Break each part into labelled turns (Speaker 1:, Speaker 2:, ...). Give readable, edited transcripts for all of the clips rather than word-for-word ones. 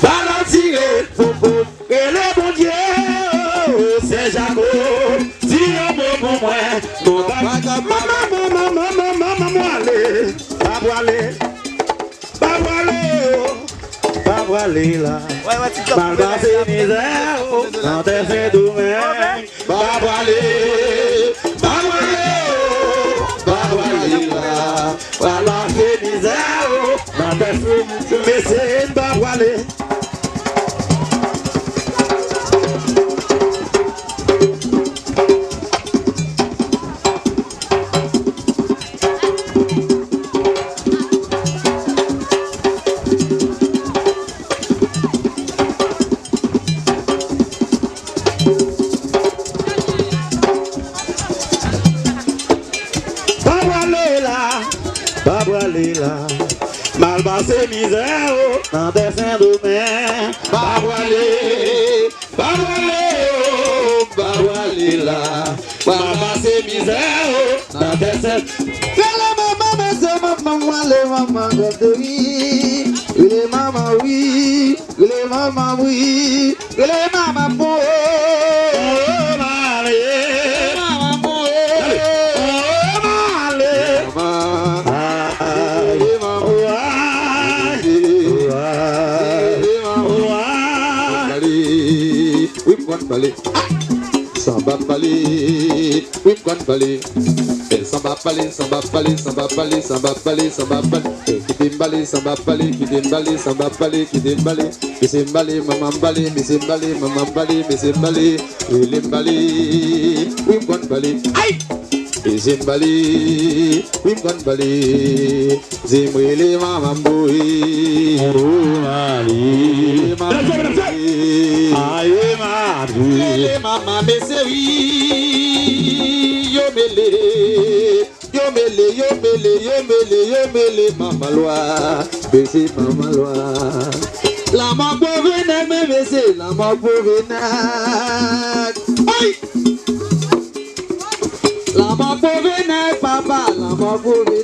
Speaker 1: Balantirer, Popo, et le bon Dieu, c'est Jaco, dis un mot pour moi, mon maman, aller, pas voiler là, mal passé misère, dans tes fins d'ouverture, pas voiler là, voilà c'est misère, dans tes fins, mais c'est pas voiler. Mal passé misère dans des fins de mer. Pas voilé là. Mal passé misère dans des fins de mer. Maman, Balé, samba balé, oui, quand balé, samba balé, samba balé, samba balé, samba balé, samba balé, qui dimbalé, samba balé, qui dimbalé, samba balé, qui dimbalé, qui s'embalé, maman balé, mais s'embalé, maman balé, mais s'embalé, il embalé, oui, quand balé, aïe, et s'embalé, oui, quand balé, zimwele, maman boy, Mele mama mesewi yo mele mama loi bese mama loi la ma pauvre me bese la ma pauvre oi la ma pauvre papa la ma pauvre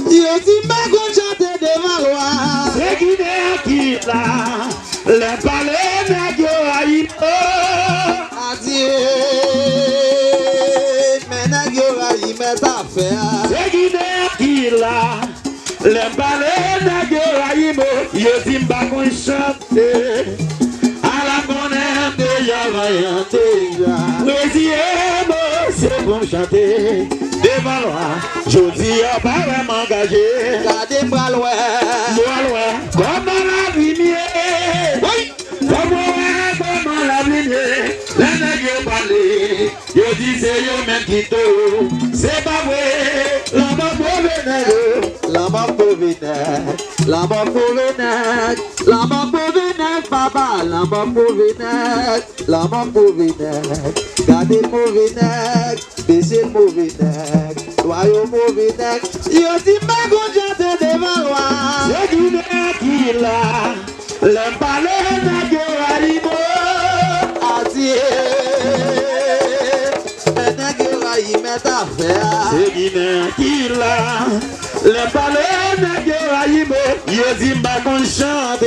Speaker 1: yo timba go chanter devant loi c'est qui est qui là le palais n'est que adieu, mais n'est que c'est qui n'est qui là, le palais n'est que yo timba qu'on chante, à la monnaie déjà vaillante, c'est pour chanter, devant loi, je dis à pas vraiment engagé, gardez moi loin, comme dans la lumière. Comment la lumière, les nègres parlent, yo dis c'est yo même qui to, c'est pas vrai, la mort pauvre nègre, la mort pauvre nègre, la mort pauvre nègre, la mort pauvre nègre, papa, la mort pauvre nègre, la mort pauvre nègre, gardez le mauvais nègre, baissez le mauvais nègre, loyaux mauvais nègre, yo dis ma gonjante devant loi, c'est qui nègre qui là. Le palais n'a que Raïmo Adieu N'a que Raïmo d'affaires c'est Guinée qui l'a Le palais n'a que Raïmo Yozimba qu'on chante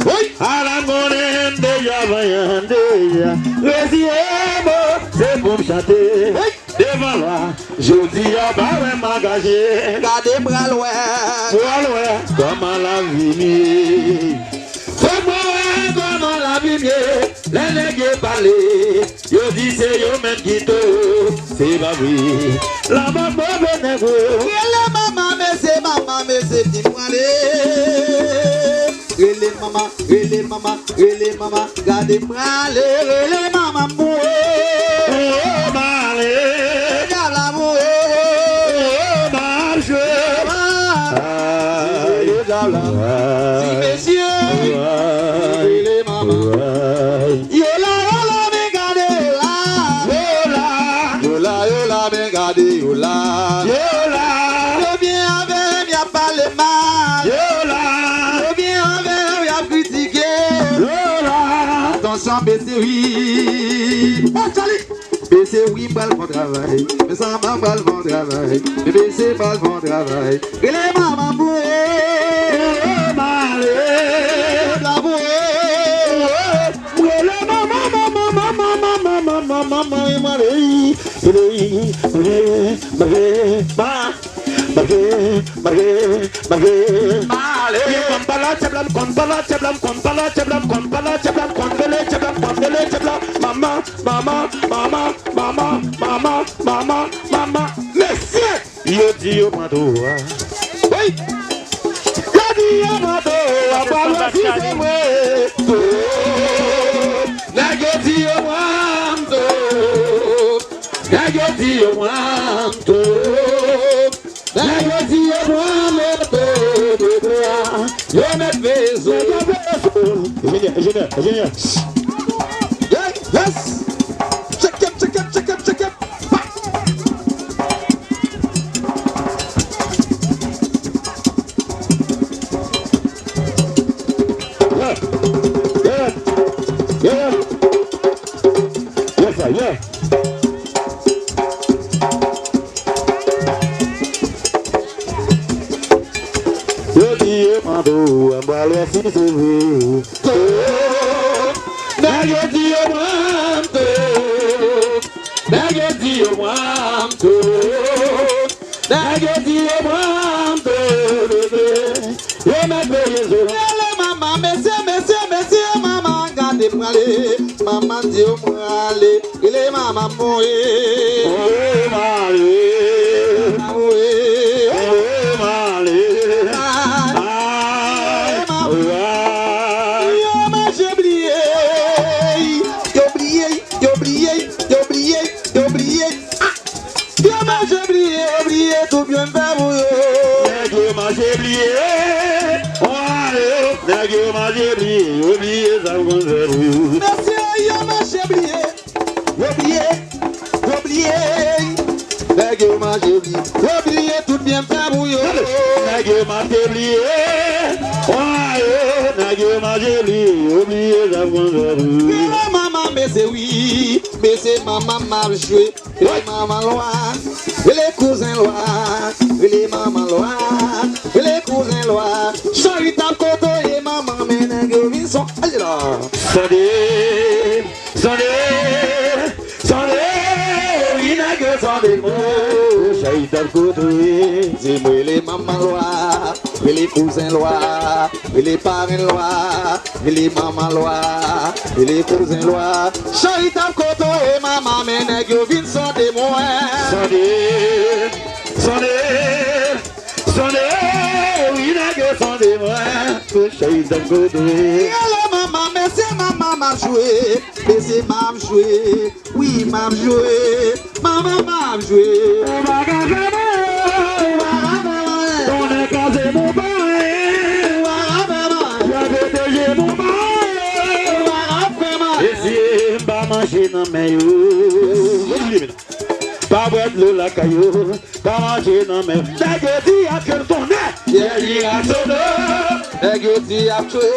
Speaker 1: Oui À la monnaie de Yavayan Resiemo C'est pour me chanter Oui Devant moi Je dis à pas m'engager Gardez bras loin Comme à la vie Comment la vie les nègres parlent, yo dis c'est yo même qui to, c'est pas oui. La maman nègre, la maman mais c'est dis-moi les maman, gardez-moi les maman pour Baissez oui, baissez oui, pas le bon travail, mais ça m'a pas le bon travail, mais baissez pas le bon travail, et les mamans pour Ingénieur. Yes. Check it. Yeah. Yes, sir. Yeah. Eu te mando a bala se servir. Maman dit au aller, il est maman moué. Tout bien fait pour eux. J'ai oublié. Oublié ça vous merci, j'ai oublié tout bien fait pour eux. Oublié ça vous maman, mais c'est oui, mais c'est maman m'a joué. Les mamans loin, les cousins loin, les mamans loin, les cousins loin. Charita koto et maman mène Vinson. Allez là. Sondé, il n'a que sondé mots. Charita koto et dis-moi les mamans loin, les cousins loin, les parents loin, les mamans loin, les cousins loin. Charita koto et maman mène Vinson. Sondé, oui, n'a que sondé moi, que j'ai d'un côté. Maman, mais c'est maman m'a joué, mais c'est maman joué, oui, maman joué, maman m'a joué. On va casser on est casé mon bain, j'avais déjà mon bain, et si pas manger dans mes yeux. Pas boire de l'eau la caillou, pas manger non mais négoti a que ton nez, il a sonné, négoti a tué,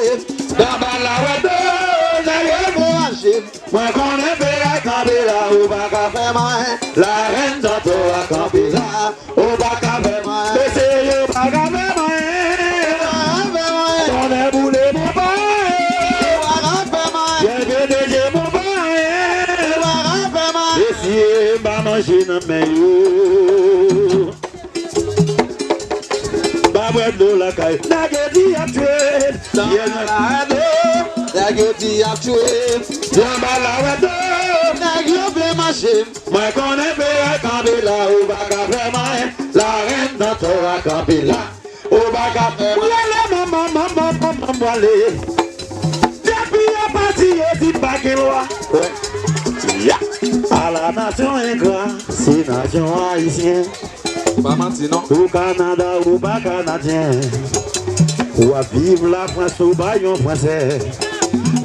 Speaker 1: d'abord la wado, négoti manger, moi qu'on est fait à camper là, au bac à faire main, la reine d'anto à camper là, au bac à faire main, laissez au bac à faire main, on est boulé mon bain, au bac à faire main, j'ai fait déjà mon bain, au bac à faire main, laissez manger dans mes yeux. Babouette la caille, nageti a tué. Dans la nageti a tué. Dans la wado, nageti marché. Moi qu'on est fait à camper là, au bac à faire main. La reine dans ton à camper là, au bac à faire main. Maman, depuis à partir, il dit pas qu'il loi. À la nation ingrat, c'est nation haïtienne. Pas menti non. Au Canada ou pas canadien. Ou à vivre la France ou baillon français.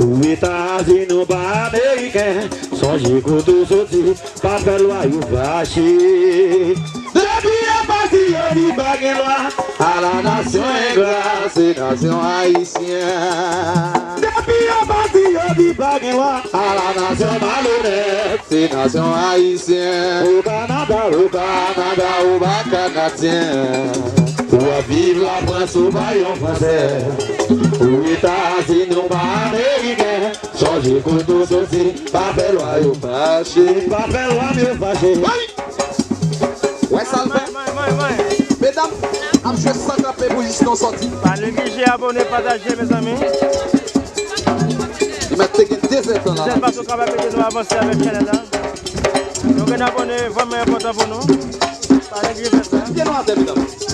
Speaker 1: Ou États-Unis ou pas américain. Songez que tout sorti, pas faire loi ou vacher. Depuis à partir, il dit pas qu'il loi. À la nation ingrat, c'est nation haïtienne. Depuis à partir, il dit pas qu'il loi. À la nation malhonnête, c'est nation haïtienne. Au Canada, ou pas canadien. Ou à vivre la France ou baillon français. Ou États-Unis ou pas américain. Changer que tout sorti, pas faire loi ou fâché. Pas faire loi mieux fâché.
Speaker 2: mesdames. On joue sans camper pour juste non sortir.
Speaker 3: Pas négliger, abonner, partager, mes amis.
Speaker 2: Il m'a fait 2 ans là.
Speaker 3: C'est parce qu'on va peut-être nous avancer avec Canada. Donc, un abonné vraiment important pour nous. Pas négliger ça.
Speaker 2: Bien loin, mesdames.